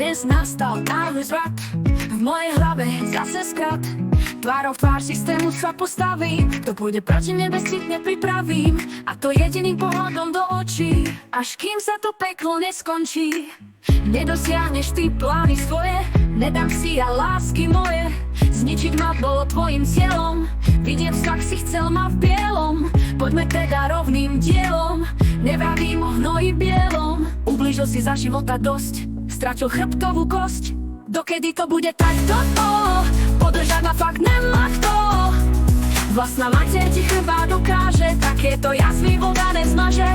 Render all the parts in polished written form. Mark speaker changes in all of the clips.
Speaker 1: Dnes nastal náhle zvrat, v mojej hlave zase skrat. Tvárou v tvár systému sa postavím, kto pôjde proti mne, bezcitne pripravím. A to jediným pohľadom do očí, až kým sa to peklo neskončí. Nedosiahneš ty plány svoje, nedám si ja lásky moje. Zničiť ma bolo tvojim cieľom, vidieť vzťah si chcel ma v bielom. Poďme teda rovným dielom, nevravím o hnoji bielom. Ublížil si za života dosť, stratil chrbtovú kosť. Dokedy to bude takto? Podržať ma fakt nemá kto. Vlastná mater ti chrba dokáže, takéto jazvy voda nezmaže.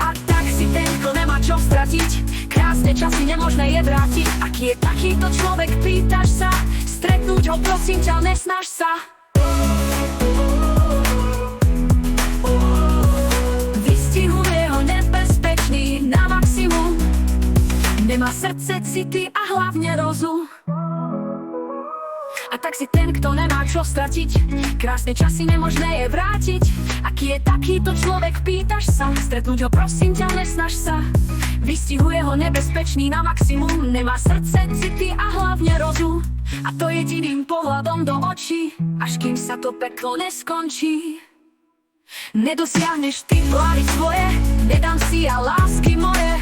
Speaker 1: A tak si ten, kto nemá čo stratiť, krásne časy nemožné je vrátiť. Aký je takýto človek, pýtaš sa, stretnúť ho prosím ťa, nesnaž sa. Vystihuje ho nebezpečný na maximum, nemá srdce, city a hlavne rozum. A tak si ten, kto nemá čo stratiť, krásne časy nemožné je vrátiť. Aký je takýto človek, pýtaš sa, stretnúť ho prosím ťa, nesnaž sa. Vystihuje ho nebezpečný na maximum, nemá srdce, city a hlavne rozum. A to jediným pohľadom do očí, až kým sa to peklo neskončí. Nedosiahneš ty plány svoje, nedám si ja lásky moje.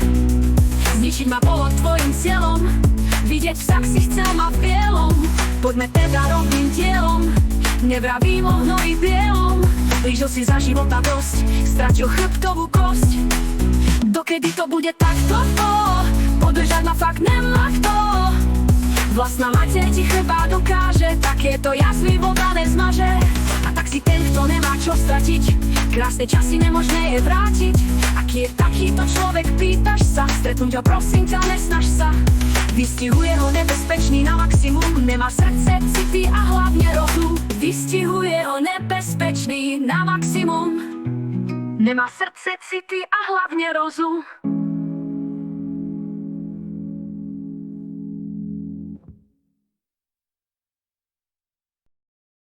Speaker 1: Zničiť ma bolo tvojim cieľom, vidieť vzťah si chcel ma v bielom. Poďme teda rovným dielom, nevravím o hnoji bielom. Blížil si za života dosť, stratil chrbtovú kosť. Dokedy to bude takto? Podržať ma fakt nemá kto. Vlastná mater ti chrba dokáže, takéto jazvy voda nezmaže. A tak si ten, kto nemá čo stratiť, krásne časy nemožné je vrátiť. Aký je takýto človek, pýtaš sa, stretnúť ho prosím ťa, nesnaž sa. Vystihuje ho nebezpečný na maximum, nemá srdce, city a hlavne rozum. Vystihuje ho nebezpečný na maximum, nemá srdce, city a hlavne rozum.